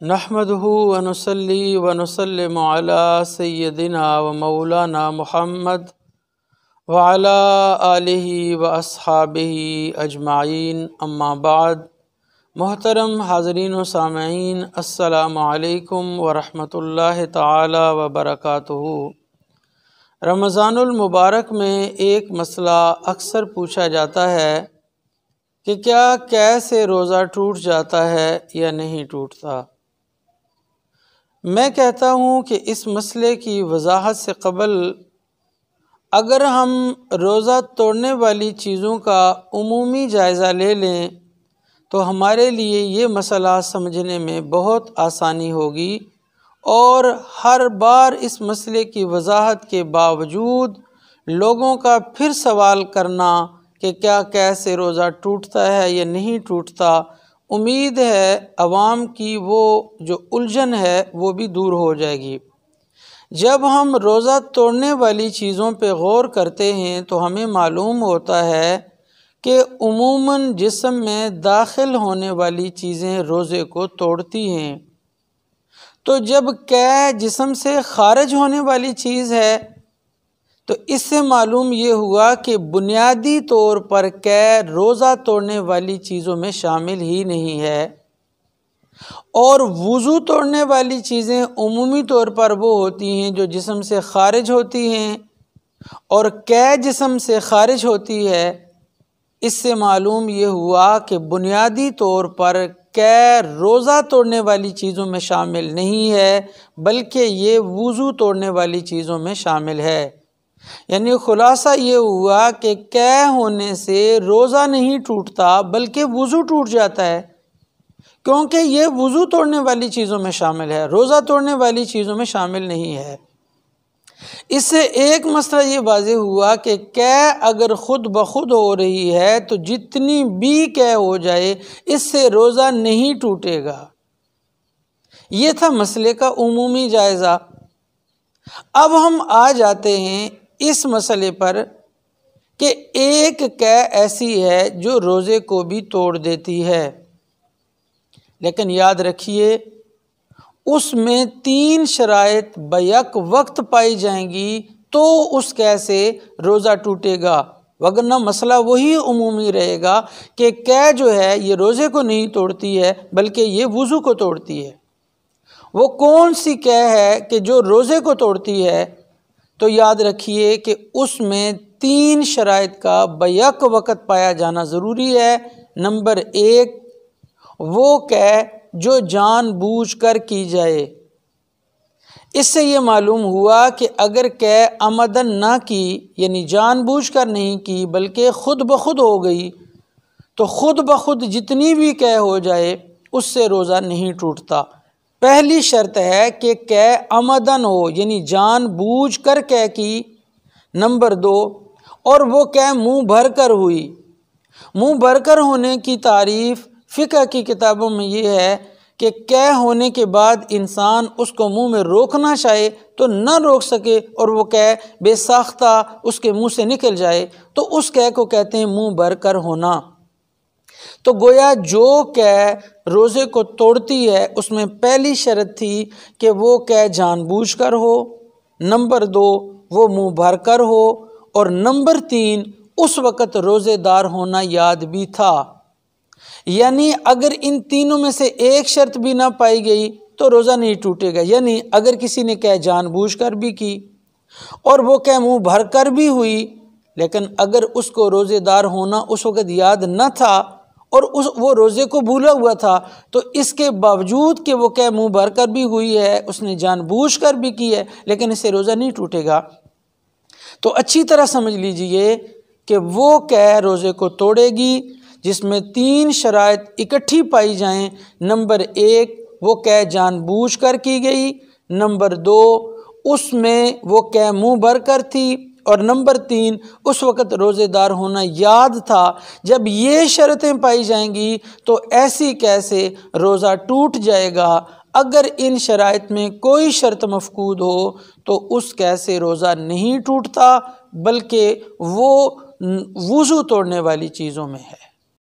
نحمدہ ونصلی ونسلم علی سیدنا و مولانا محمد وعلی آلہ و اصحابہ اجمعین، اما بعد۔ محترم حاضرین و سامعین، السلام علیکم ورحمۃ اللہ تعالی وبرکاتہ۔ رمضان المبارک میں ایک مسئلہ اکثر پوچھا جاتا ہے کہ کیا قے سے روزہ ٹوٹ جاتا ہے یا نہیں ٹوٹتا؟ میں کہتا ہوں کہ اس مسئلے کی وضاحت سے قبل اگر ہم روزہ توڑنے والی چیزوں کا عمومی جائزہ لے لیں تو ہمارے لیے یہ مسئلہ سمجھنے میں بہت آسانی ہوگی، اور ہر بار اس مسئلے کی وضاحت کے باوجود لوگوں کا پھر سوال کرنا کہ کیا قے سے روزہ ٹوٹتا ہے یا نہیں ٹوٹتا، امید ہے عوام کی وہ جو الجھن ہے وہ بھی دور ہو جائے گی۔ جب ہم روزہ توڑنے والی چیزوں پہ غور کرتے ہیں تو ہمیں معلوم ہوتا ہے کہ عموماً جسم میں داخل ہونے والی چیزیں روزے کو توڑتی ہیں۔ تو جب قے جسم سے خارج ہونے والی چیز ہے تو اس سے معلوم یہ ہوا کہ بنیادی طور پر قے روزہ توڑنے والی چیزوں میں شامل ہی نہیں ہے، اور وضو توڑنے والی چیزیں عمومی طور پر وہ ہوتی ہیں جو جسم سے خارج ہوتی ہیں، اور قے جسم سے خارج ہوتی ہے۔ اس سے معلوم یہ ہوا کہ بنیادی طور پر قے روزہ توڑنے والی چیزوں میں شامل نہیں ہے، بلکہ یہ وضو توڑنے والی چیزوں میں شامل ہے۔ یعنی خلاصہ یہ ہوا کہ قے ہونے سے روزہ نہیں ٹوٹتا بلکہ وضو ٹوٹ جاتا ہے، کیونکہ یہ وضو توڑنے والی چیزوں میں شامل ہے، روزہ توڑنے والی چیزوں میں شامل نہیں ہے۔ اس سے ایک مسئلہ یہ واضح ہوا کہ قے اگر خود بخود ہو رہی ہے تو جتنی بھی قے ہو جائے اس سے روزہ نہیں ٹوٹے گا۔ یہ تھا مسئلے کا عمومی جائزہ۔ اب ہم آ جاتے ہیں اس مسئلے پر کہ ایک قے ایسی ہے جو روزے کو بھی توڑ دیتی ہے، لیکن یاد رکھیے اس میں 3 شرائط بیک وقت پائی جائیں گی تو اس قے سے روزہ ٹوٹے گا، وگرنہ مسئلہ وہی عمومی رہے گا کہ قے جو ہے یہ روزے کو نہیں توڑتی ہے بلکہ یہ وضو کو توڑتی ہے۔ وہ کون سی قے ہے کہ جو روزے کو توڑتی ہے؟ تو یاد رکھیے کہ اس میں 3 شرائط کا بیک وقت پایا جانا ضروری ہے۔ نمبر 1، وہ قے جو جان بوجھ کر کی جائے۔ اس سے یہ معلوم ہوا کہ اگر قے عمدن نہ کی، یعنی جان بوجھ کر نہیں کی بلکہ خود بخود ہو گئی، تو خود بخود جتنی بھی قے ہو جائے اس سے روزہ نہیں ٹوٹتا۔ پہلی شرط ہے کہ قے عمدن ہو، یعنی جان بوجھ کر قے کی۔ نمبر 2، اور وہ قے منہ بھر کر ہوئی۔ منہ بھر کر ہونے کی تعریف فقہ کی کتابوں میں یہ ہے کہ قے ہونے کے بعد انسان اس کو منہ میں روکنا چاہے تو نہ روک سکے اور وہ قے بے ساختہ اس کے منہ سے نکل جائے تو اس قے کو کہتے ہیں منہ بھر کر ہونا۔ تو گویا جو قے روزے کو توڑتی ہے اس میں پہلی شرط تھی کہ وہ قے جان بوجھ کر ہو، نمبر 2 وہ منہ بھر کر ہو، اور نمبر 3 اس وقت روزے دار ہونا یاد بھی تھا۔ یعنی اگر ان تینوں میں سے ایک شرط بھی نہ پائی گئی تو روزہ نہیں ٹوٹے گا۔ یعنی اگر کسی نے قے جان بوجھ کر بھی کی اور وہ قے منہ بھر کر بھی ہوئی، لیکن اگر اس کو روزے دار ہونا اس وقت یاد نہ تھا اور وہ روزے کو بھولا ہوا تھا، تو اس کے باوجود کہ وہ قے منہ بھر کر بھی ہوئی ہے، اس نے جان بوجھ کر بھی کی ہے، لیکن اس سے روزہ نہیں ٹوٹے گا۔ تو اچھی طرح سمجھ لیجئے کہ وہ قے روزے کو توڑے گی جس میں 3 شرائط اکٹھی پائی جائیں۔ نمبر 1، وہ قے جان بوجھ کر کی گئی، نمبر 2، اس میں وہ قے منہ بھر کر تھی، اور نمبر 3 اس وقت روزے دار ہونا یاد تھا۔ جب یہ شرطیں پائی جائیں گی تو ایسی قے سے روزہ ٹوٹ جائے گا۔ اگر ان شرائط میں کوئی شرط مفقود ہو تو اس قے سے روزہ نہیں ٹوٹتا بلکہ وہ وضو توڑنے والی چیزوں میں ہے۔